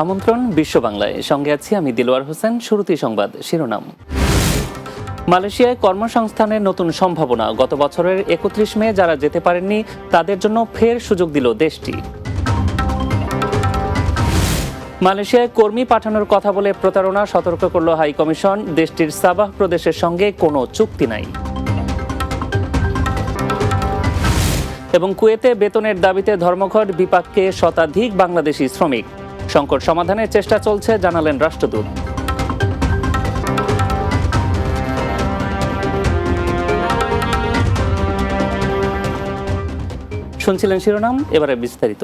আমন্ত্রণ বিশ্ব বাংলায়, সঙ্গে আছি আমি দিলওয়ার হোসেন। শুরুতেই সংবাদ শিরোনাম। মালয়েশিয়ায় কর্মসংস্থানের নতুন সম্ভাবনা। গত বছরের ৩১ মে যারা যেতে পারেননি তাদের জন্য ফের সুযোগ দিল দেশটি। মালয়েশিয়ায় কর্মী পাঠানোর কথা বলে প্রতারণা, সতর্ক করল হাই কমিশন। দেশটির সাবাহ প্রদেশের সঙ্গে কোনো চুক্তি নাই। এবং কুয়েতে বেতনের দাবিতে ধর্মঘট, বিপাককে শতাধিক বাংলাদেশি শ্রমিক। সংকট সমাধানের চেষ্টা চলছে, জানালেন রাষ্ট্রদূত। শুনছিলেন শিরোনাম, এবারে বিস্তারিত।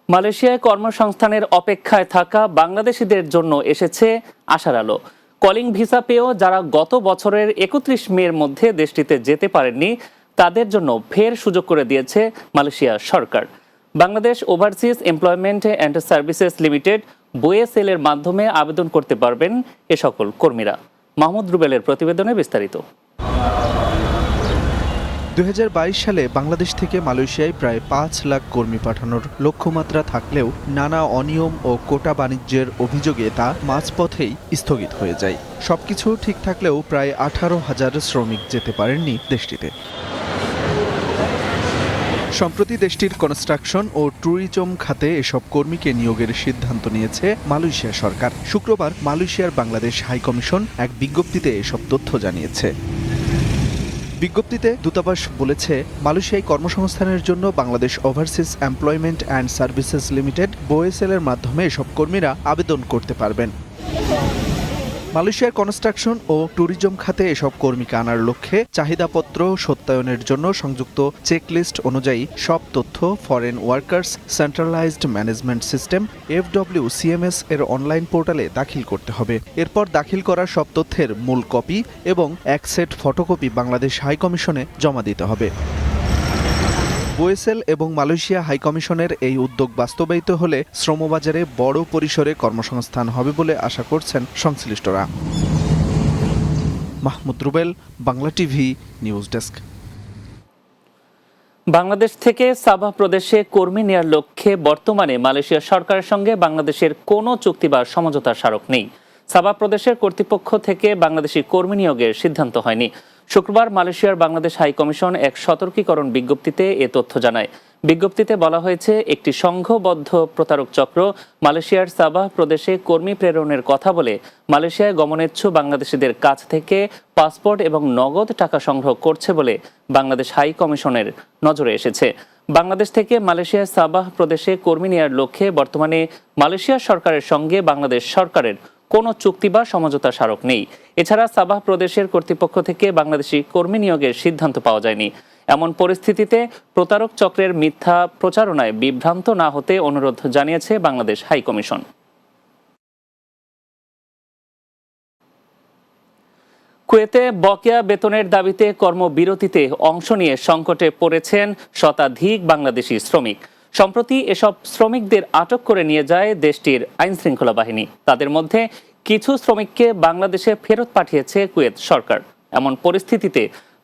মালয়েশিয়ায় কর্মসংস্থানের অপেক্ষায় থাকা বাংলাদেশিদের জন্য এসেছে আশার আলো। কলিং ভিসা পেয়েও যারা গত বছরের ৩১ মের মধ্যে দেশটিতে যেতে পারেননি তাদের জন্য ফের সুযোগ করে দিয়েছে Malaysia Sarkar. Bangladesh overseas employment and services limited BOSL এর মাধ্যমে আবেদন করতে পারবেন এ সকল কর্মীরা। মাহমুদ রুবেলের প্রতিবেদনে বিস্তারিত। ২০২২ সালে বাংলাদেশ থেকে মালয়েশিয়ায় প্রায় ৫ লাখ কর্মী পাঠানোর লক্ষ্যমাত্রা থাকলেও নানা অনিয়ম ও কোটা বাণিজ্যের অভিযোগে তা মাঝপথেই স্থগিত হয়ে যায়। সবকিছু ঠিক থাকলেও প্রায় ১৮,০০০ শ্রমিক যেতে পারেননি দেশটিতে। সম্প্রতি দেশটির কনস্ট্রাকশন ও ট্যুরিজম খাতে এসব কর্মীকে নিয়োগের সিদ্ধান্ত নিয়েছে মালয়েশিয়া সরকার। শুক্রবার মালয়েশিয়ার বাংলাদেশ হাইকমিশন এক বিজ্ঞপ্তিতে এসব তথ্য জানিয়েছে। বিজ্ঞপ্তিতে দূতাবাস বলেছে, মালয়েশিয়ায় কর্মসংস্থানের জন্য Bangladesh overseas employment and services limited BOSL এর মাধ্যমে এসব কর্মীরা আবেদন করতে পারবেন। মালয়েশিয়ার কনস্ট্রাকশন ও ট্যুরিজম খাতে এসব কর্মীকে আনার লক্ষ্যে চাহিদাপত্র সত্যায়নের জন্য সংযুক্ত চেকলিস্ট অনুযায়ী সব তথ্য foreign workers centralised management system FWCMS এর অনলাইন পোর্টালে দাখিল করতে হবে। এরপর দাখিল করা সব তথ্যের মূল কপি এবং এক সেট ফটোকপি বাংলাদেশ হাইকমিশনে জমা দিতে হবে। BOSL এবং মালয়েশিয়া হাইকমিশনের এই উদ্যোগ বাস্তবায়িত হলে শ্রমবাজারে বড় পরিসরে কর্মসংস্থান হবে বলে আশা করছেন সংশ্লিষ্টরা। Mahmud Rubel, Bangla TV, news desk. Bangladesh থেকে সাবাহ প্রদেশে কর্মী নেয়ার লক্ষ্যে বর্তমানে মালয়েশিয়া সরকারের সঙ্গে বাংলাদেশের কোনো চুক্তি বা সমঝোতার স্মারক নেই। সাবাহ প্রদেশের কর্তৃপক্ষ থেকে বাংলাদেশি কর্মী নিয়োগের সিদ্ধান্ত হয়নি। শুক্রবার মালয়েশিয়ার বাংলাদেশ হাই কমিশন এক সতর্কীকরণ বিজ্ঞপ্তিতে এ তথ্য জানায়। বিজ্ঞপ্তিতে বলা হয়েছে, একটি সংঘবদ্ধ প্রতারক চক্র মালয়েশিয়ার সাবাহ প্রদেশে কর্মী প্রেরণের কথা বলে মালয়েশিয়ায় গমনেচ্ছু বাংলাদেশিদের কাছ থেকে পাসপোর্ট এবং নগদ টাকা সংগ্রহ করছে বলে বাংলাদেশ হাই কমিশনের নজরে এসেছে। বাংলাদেশ থেকে মালয়েশিয়ার সাবাহ প্রদেশে কর্মী নেওয়ার লক্ষ্যে বর্তমানে মালয়েশিয়া সরকারের সঙ্গে বাংলাদেশ সরকারের কোনো চুক্তি বা সমঝোতা স্মারক নেই। এছাড়া সাবাহ প্রদেশের কর্তৃপক্ষ থেকে বাংলাদেশি কর্মী নিয়োগের সিদ্ধান্ত পাওয়া যায়নি। এমন পরিস্থিতিতে প্রতারক চক্রের মিথ্যা প্রচারণায় বিভ্রান্ত না হতে অনুরোধ জানিয়েছে বাংলাদেশ হাই কমিশন। কুয়েতে বকেয়া বেতনের দাবিতে কর্মবিরতিতে অংশ নিয়ে সংকটে পড়েছেন শতাধিক বাংলাদেশি শ্রমিক। সম্প্রতি এসব শ্রমিকদের আটক করে নিয়ে যায় দেশটির আইনশৃঙ্খলা বাহিনী। তাদের মধ্যে কিছু শ্রমিককে বাংলাদেশে ফেরত পাঠিয়েছে কুয়েত সরকার। এমন পরিস্থিতিতে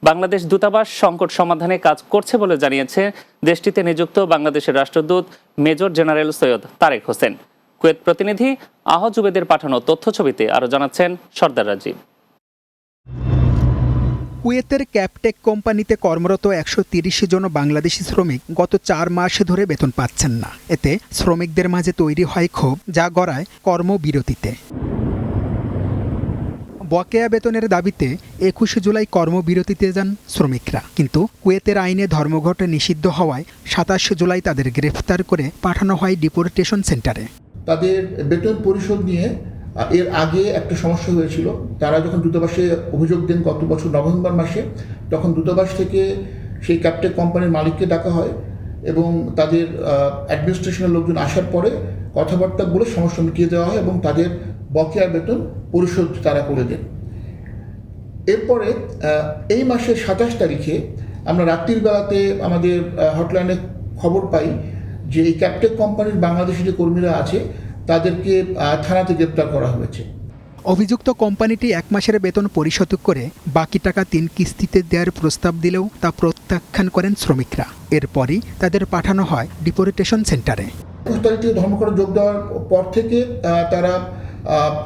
বাংলাদেশ দূতাবাস সংকট সমাধানে কাজ করছে বলে জানিয়েছে দেশটিতে নিযুক্ত বাংলাদেশের রাষ্ট্রদূত major general Syed Tarek Hossain. Kuwait প্রতিনিধি আহজুবেদের পাঠানো তথ্যছবিতে আরও জানাচ্ছেন সর্দার রাজীব। কুয়েতের ক্যাপটেক কোম্পানিতে কর্মরত ১৩০ জন বাংলাদেশি শ্রমিক গত ৪ মাস ধরে বেতন পাচ্ছেন না। এতে শ্রমিকদের মাঝে তৈরি হয় ক্ষোভ, যা গড়ায় কর্মবিরতিতে। বকেয়া বেতনের দাবিতে ২১ জুলাই কর্মবিরতিতে যান শ্রমিকরা, কিন্তু কুয়েতের আইনে ধর্মঘট নিষিদ্ধ হওয়ায় ২৭ জুলাই তাদের গ্রেফতার করে পাঠানো হয় ডিপোর্টেশন সেন্টারে। তাদের বেতন পরিশোধ নিয়ে এর আগে একটা সমস্যা হয়েছিল। তারা যখন দূতাবাসে অভিযোগ দেন গত বছর নভেম্বর মাসে, তখন দূতাবাস থেকে সেই ক্যাপটেক কোম্পানির মালিককে ডাকা হয় এবং তাদের অ্যাডমিনিস্ট্রেশনের লোকজন আসার পরে কথাবার্তা বলে সমস্যা মিটিয়ে দেওয়া হয় এবং তাদের বকেয়া বেতন পরিশোধ তারা করে দেন। এরপরে এই মাসের ২৭ তারিখে আমরা রাত্রির বেলাতে আমাদের হটলাইনে খবর পাই যে এই ক্যাপটেক কোম্পানির বাংলাদেশি যে কর্মীরা আছে তাদেরকে থানাতে গ্রেপ্তার করা হয়েছে। অভিযুক্ত কোম্পানিটি ১ মাসের বেতন পরিশোধ করে বাকি টাকা ৩ কিস্তিতে দেওয়ার প্রস্তাব দিলেও তা প্রত্যাখ্যান করেন শ্রমিকরা। এরপরই তাদের পাঠানো হয় ডিপোর্টেশন সেন্টারে। 21 তারিখ থেকে ধর্মঘটে যোগ দেওয়ার পর থেকে তারা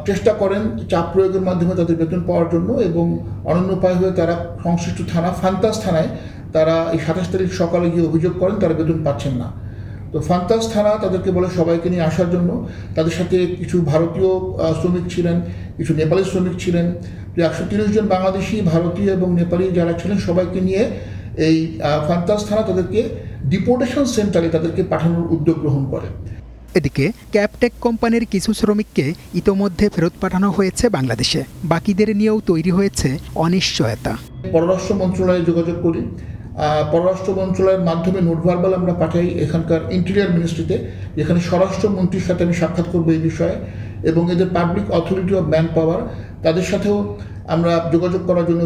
চেষ্টা করেন চাপ প্রয়োগের মাধ্যমে তাদের বেতন পাওয়ার জন্য, এবং অনন্য উপায় হয়ে তারা সংশ্লিষ্ট থানা ফান্তাস থানায় তারা এই 27 তারিখ সকালে গিয়ে অভিযোগ করেন তারা বেতন পাচ্ছেন না। তো ফান্তাস থানা তাদেরকে বলে সবাইকে নিয়ে আসার জন্য। তাদের সাথে কিছু ভারতীয় শ্রমিক ছিলেন, কিছু নেপালি শ্রমিক ছিলেন, 130 জন বাংলাদেশি, ভারতীয় এবং নেপালি যারা ছিলেন সবাইকে নিয়ে এই ফান্তাস থানা তাদেরকে ডিপোর্টেশন সেন্টারে তাদেরকে পাঠানোর উদ্যোগ গ্রহণ করে। এদিকে ক্যাপটেক কোম্পানির কিছু শ্রমিককে ইতোমধ্যে ফেরত পাঠানো হয়েছে বাংলাদেশে। বাকিদের নিয়েও তৈরি হয়েছে অনিশ্চয়তা। পররাষ্ট্র মন্ত্রণালয়ে যোগাযোগ করি, পররাষ্ট্র মন্ত্রণালয়ের মাধ্যমে নোট ভার্বাল আমরা পাঠাই এখানকার ইন্টেরিয়ার মিনিস্ট্রিতে, যেখানে স্বরাষ্ট্রমন্ত্রীর সাথে আমি সাক্ষাৎ করবো এই বিষয়ে, এবং এদের public authority of man power তাদের সাথেও আমরা যোগাযোগ করার জন্য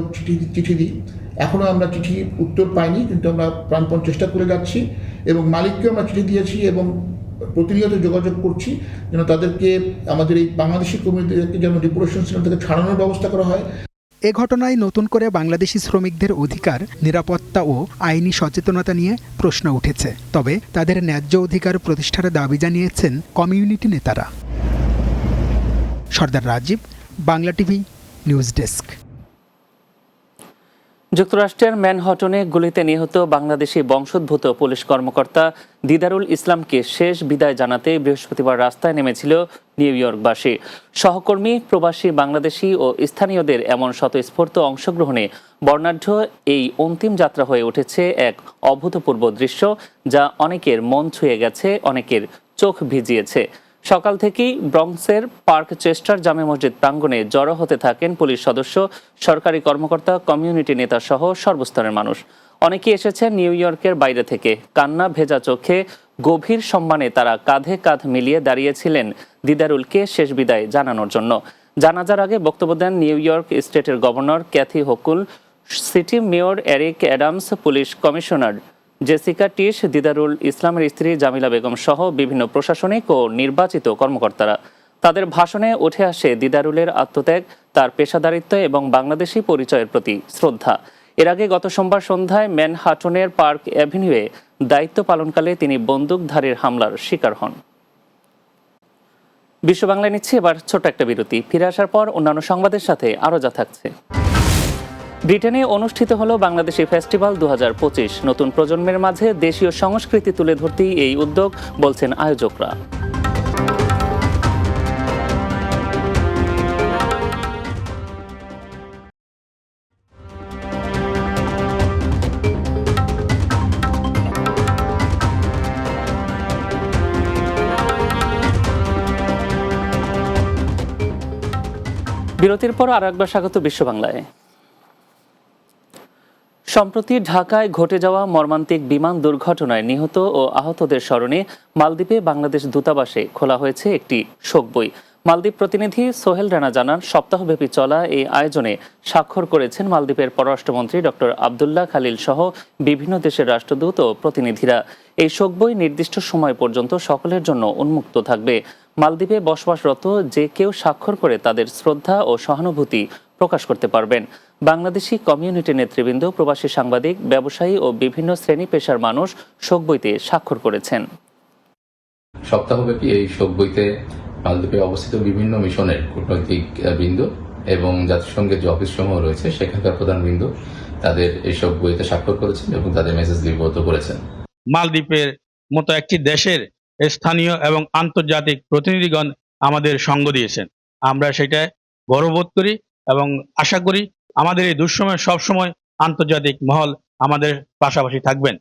চিঠি দিই। এখনও আমরা চিঠি উত্তর পাইনি, কিন্তু আমরা প্রাণপণ চেষ্টা করে যাচ্ছি, এবং মালিককেও আমরা চিঠি দিয়েছি এবং প্রতিনিয়ত যোগাযোগ করছি যেন তাদেরকে, আমাদের এই বাংলাদেশি কর্মীদেরকে যেন ডিপোর্টেশন সেন্টার থেকে ছাড়ানোর ব্যবস্থা করা হয়। এ ঘটনায় নতুন করে বাংলাদেশি শ্রমিকদের অধিকার, নিরাপত্তা ও আইনি সচেতনতা নিয়ে প্রশ্ন উঠেছে। তবে তাদের ন্যায্য অধিকার প্রতিষ্ঠার দাবি জানিয়েছেন কমিউনিটি নেতারা। Sardar Rajib, Bangla TV, news desk. যুক্তরাষ্ট্রের ম্যানহাটনে গুলিতে নিহত বাংলাদেশি বংশোদ্ভূত পুলিশ কর্মকর্তা দিদারুল ইসলামকে শেষ বিদায় জানাতে বৃহস্পতিবার রাস্তায় নেমেছিল নিউ ইয়র্কবাসী। সহকর্মী, প্রবাসী বাংলাদেশি ও স্থানীয়দের এমন স্বতঃস্ফূর্ত অংশগ্রহণে বর্ণাঢ্য এই অন্তিম যাত্রা হয়ে উঠেছে এক অভূতপূর্ব দৃশ্য, যা অনেকের মন ছুঁয়ে গেছে, অনেকের চোখ ভিজিয়েছে। সকাল থেকেই ব্রঙ্কসের পার্ক চেস্টার জামে মসজিদ প্রাঙ্গণে জড়ো হতে থাকেন পুলিশ সদস্য, সরকারি কর্মকর্তা, কমিউনিটি নেতা সহ সর্বস্তরের মানুষ। অনেকেই এসেছেন নিউ ইয়র্কের বাইরে থেকে। কান্না ভেজা চোখে গভীর সম্মানে তারা কাঁধে কাঁধ মিলিয়ে দাঁড়িয়েছিলেন দিদারুলকে শেষ বিদায় জানানোর জন্য। জানাজার আগে বক্তব্য দেন নিউ ইয়র্ক স্টেটের governor Kathy Hochul, city mayor Eric Adams, police commissioner Jessica Tisch, Didarul ইসলামের স্ত্রী জামিলা বেগম সহ বিভিন্ন প্রশাসনিক ও নির্বাচিত কর্মকর্তারা। তাদের ভাষণে উঠে আসে দিদারুলের আত্মত্যাগ, তার পেশাদারিত্ব এবং বাংলাদেশি পরিচয়ের প্রতি শ্রদ্ধা। এর আগে গত সোমবার সন্ধ্যায় ম্যানহাটনের পার্ক অ্যাভিনিউয়ে দায়িত্ব পালনকালে তিনি বন্দুকধারীর হামলার শিকার হন। বিশ্ব বাংলায় নিচ্ছে এবার ছোট্ট একটা বিরতি। ফিরে আসার পর অন্যান্য সংবাদের সাথে আরও যা থাকছে। ব্রিটেনে অনুষ্ঠিত হলো বাংলাদেশি ফেস্টিভ্যাল 2025। নতুন প্রজন্মের মাঝে দেশীয় সংস্কৃতি তুলে ধরতেই এই উদ্যোগ, বলছেন আয়োজকরা। বিরতির পর আর একবার স্বাগত বিশ্ব বাংলায়। সম্প্রতি ঢাকায় ঘটে যাওয়া মর্মান্তিক বিমান দুর্ঘটনায় নিহত ও আহতদের স্মরণে মালদ্বীপে বাংলাদেশ দূতাবাসে খোলা হয়েছে একটি শোক বই। মালদ্বীপ প্রতিনিধি সোহেল রানা জানান, সপ্তাহব্যাপী চলা এই আয়োজনে স্বাক্ষর করেছেন মালদ্বীপের পররাষ্ট্রমন্ত্রী ডক্টর আবদুল্লাহ খালিল সহ বিভিন্ন দেশের রাষ্ট্রদূত ও প্রতিনিধিরা। এই শোক বই নির্দিষ্ট সময় পর্যন্ত সকলের জন্য উন্মুক্ত থাকবে। মালদ্বীপে বসবাসরত যে কেউ স্বাক্ষর করে তাদের শ্রদ্ধা ও সহানুভূতি প্রকাশ করতে পারবেন। বাংলাদেশি কমিউনিটি নেতৃবৃন্দ, প্রবাসী সাংবাদিক, ব্যবসায়ী ও বিভিন্ন শ্রেণী পেশার মানুষ শোক বইতে স্বাক্ষর করেছেন। সপ্তাহব্যাপী এই শোক বইতে মালদ্বীপে অবস্থিত বিভিন্ন মিশনের কূটনৈতিক বৃন্দ এবং জাতিসংঘের যে অফিস সমূহ রয়েছে সেখানকার প্রধানবৃন্দ তাদের এই শোক বইতে স্বাক্ষর করেছেন এবং তাদের মেসেজ লিপিবদ্ধ করেছেন। মালদ্বীপের মতো একটি দেশের স্থানীয় এবং আন্তর্জাতিক প্রতিনিধিগণ আমাদের সঙ্গ দিয়েছেন। আমরা সেটা গর্ববোধ করি এবং আশা করি আমাদের এই দুঃসময় সবসময় আন্তর্জাতিক মহল আমাদের পাশাপাশি থাকবেন।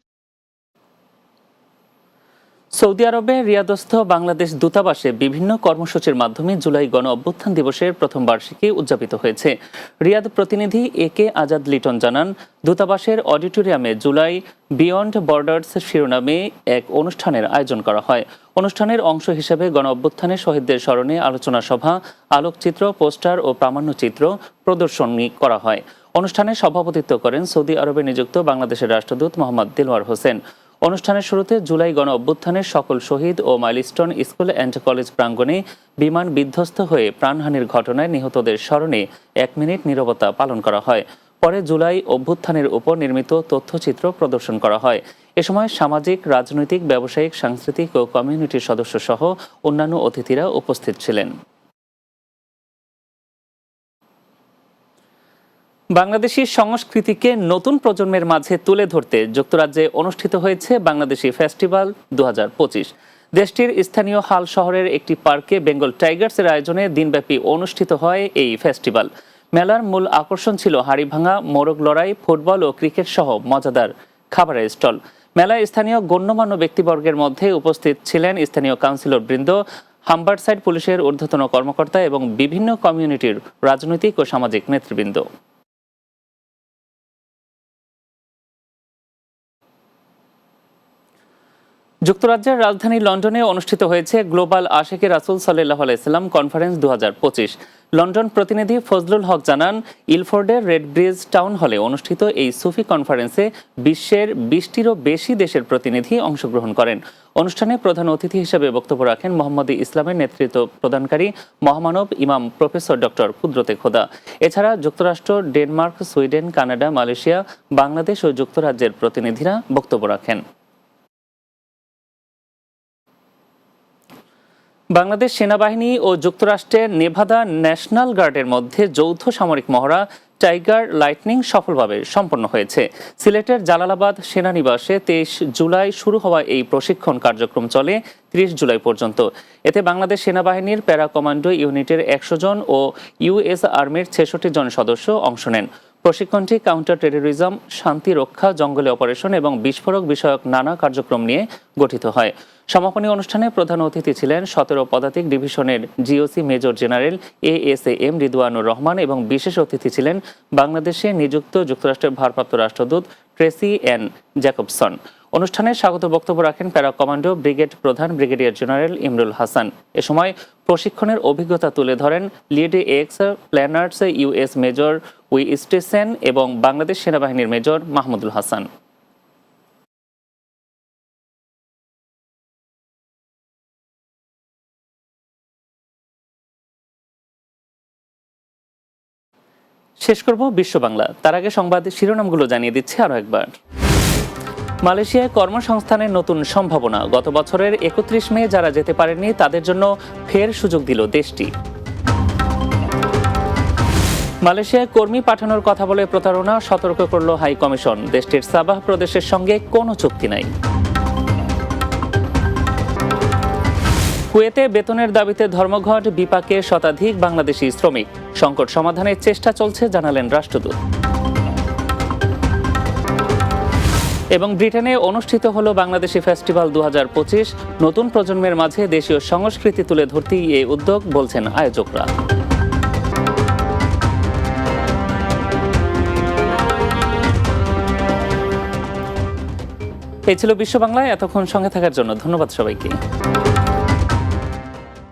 সৌদি আরবে রিয়াদস্থ বাংলাদেশ দূতাবাসে বিভিন্ন কর্মসূচির মাধ্যমে জুলাই গণ অভ্যুত্থান দিবসের প্রথম বার্ষিকী উদযাপিত হয়েছে। রিয়াদ প্রতিনিধি AK আজাদ লিটন জানান, দূতাবাসের অডিটোরিয়ামে জুলাই বিয়ন্ড বর্ডার্স শিরোনামে এক অনুষ্ঠানের আয়োজন করা হয়। অনুষ্ঠানের অংশ হিসেবে গণ অভ্যুত্থানের শহীদদের স্মরণে আলোচনা সভা, আলোকচিত্র, পোস্টার ও প্রামাণ্যচিত্র প্রদর্শনী করা হয়। অনুষ্ঠানে সভাপতিত্ব করেন সৌদি আরবে নিযুক্ত বাংলাদেশের রাষ্ট্রদূত মোহাম্মদ দিলওয়ার হোসেন। অনুষ্ঠানের শুরুতে জুলাই গণ অভ্যুত্থানের সকল শহীদ ও মাইলস্টোন স্কুল অ্যান্ড কলেজ প্রাঙ্গণে বিমান বিধ্বস্ত হয়ে প্রাণহানির ঘটনায় নিহতদের স্মরণে 1 মিনিট নীরবতা পালন করা হয়। পরে জুলাই অভ্যুত্থানের উপর নির্মিত তথ্যচিত্র প্রদর্শন করা হয়। এ সময় সামাজিক, রাজনৈতিক, ব্যবসায়িক, সাংস্কৃতিক ও কমিউনিটির সদস্য সহ অন্যান্য অতিথিরা উপস্থিত ছিলেন। বাংলাদেশি সংস্কৃতিকে নতুন প্রজন্মের মাঝে তুলে ধরতে যুক্তরাজ্যে অনুষ্ঠিত হয়েছে বাংলাদেশি ফেস্টিভ্যাল 2025। দেশটির স্থানীয় হাল শহরের একটি পার্কে বেঙ্গল টাইগার্সের আয়োজনে দিনব্যাপী অনুষ্ঠিত হয় এই ফেস্টিভ্যাল। মেলার মূল আকর্ষণ ছিল হাড়িভাঙা, মোরগ লড়াই, ফুটবল ও ক্রিকেট সহ মজাদার খাবারের স্টল। মেলায় স্থানীয় গণ্যমান্য ব্যক্তিবর্গের মধ্যে উপস্থিত ছিলেন স্থানীয় কাউন্সিলর বৃন্দ, হাম্বারসাইড পুলিশের ঊর্ধ্বতন কর্মকর্তা এবং বিভিন্ন কমিউনিটির রাজনৈতিক ও সামাজিক নেতৃবৃন্দ। যুক্তরাজ্যের রাজধানী লন্ডনে অনুষ্ঠিত হয়েছে গ্লোবাল আশিকে রাসূল সাল্লাল্লাহু আলাইহি সাল্লাম কনফারেন্স 2025। লন্ডন প্রতিনিধি ফজলুল হক জানান, ইলফোর্ডের রেড ব্রিজ টাউন হলে অনুষ্ঠিত এই সুফি কনফারেন্সে বিশ্বের 20টিরও বেশি দেশের প্রতিনিধি অংশগ্রহণ করেন। অনুষ্ঠানে প্রধান অতিথি হিসেবে বক্তব্য রাখেন মোহাম্মদী ইসলামের নেতৃত্ব প্রদানকারী মহামানব ইমাম প্রফেসর ডক্টর কুদরতে খোদা। এছাড়া যুক্তরাষ্ট্র, Denmark, Sweden, Canada, Malaysia, Bangladesh ও যুক্তরাজ্যের প্রতিনিধিরা বক্তব্য রাখেন। বাংলাদেশ সেনাবাহিনী ও যুক্তরাষ্ট্রের নেভাদা ন্যাশনাল গার্ডের মধ্যে যৌথ সামরিক মহড়া টাইগার লাইটনিং সফলভাবে সম্পন্ন হয়েছে। সিলেটের জালালাবাদ সেনানিবাসে 23 জুলাই শুরু হওয়া এই প্রশিক্ষণ কার্যক্রম চলে 30 জুলাই পর্যন্ত। এতে বাংলাদেশ সেনাবাহিনীর প্যারা কমান্ডো ইউনিটের 100 জন ও ইউএস আর্মির 66 জন সদস্য অংশ নেন। প্রশিক্ষণটি কাউন্টার টেরোরিজম, শান্তি রক্ষা, জঙ্গলে অপারেশন এবং বিস্ফোরক বিষয়ক নানা কার্যক্রম নিয়ে গঠিত হয়। সমাপনী অনুষ্ঠানে প্রধান অতিথি ছিলেন 17 পদাতিক ডিভিশনের GOC major general ASAM Ridwanur Rahman এবং বিশেষ অতিথি ছিলেন বাংলাদেশে নিযুক্ত যুক্তরাষ্ট্রের ভারপ্রাপ্ত রাষ্ট্রদূত ট্রেসি এন জ্যাকবসন। অনুষ্ঠানে স্বাগত বক্তব্য রাখেন প্যারা কমান্ডো ব্রিগেড প্রধান ব্রিগেডিয়ার জেনারেল ইমরুল হাসান। এ সময় প্রশিক্ষণের অভিজ্ঞতা তুলে ধরেন lead ex planners US major উই স্টেসেন এবং বাংলাদেশ সেনাবাহিনীর মেজর মাহমুদুল হাসান। শেষ করব বিশ্ব বাংলা, তার আগে সংবাদ শিরোনামগুলো জানিয়ে দিচ্ছে আরো একবার। মালয়েশিয়ায় কর্মসংস্থানের নতুন সম্ভাবনা, গত বছরের 31 মে যারা যেতে পারেননি তাদের জন্য ফের সুযোগ দিল দেশটি। মালয়েশিয়ায় কর্মী পাঠানোর কথা বলে প্রতারণা, সতর্ক করল হাই কমিশন। দেশটির সাবাহ প্রদেশের সঙ্গে কোনো চুক্তি নাই। কুয়েতে বেতনের দাবিতে ধর্মঘট, বিপাকে শতাধিক বাংলাদেশি শ্রমিক। সংকট সমাধানের চেষ্টা চলছে জানালেন রাষ্ট্রদূত। এবং ব্রিটেনে অনুষ্ঠিত হলো বাংলাদেশি ফেস্টিভ্যাল 2025। নতুন প্রজন্মের মাঝে দেশীয় সংস্কৃতি তুলে ধরতেই এই উদ্যোগ, বলছেন আয়োজকরা। এই ছিল বিশ্ব বাংলায়। এতক্ষণ সঙ্গে থাকার জন্য ধন্যবাদ সবাইকে।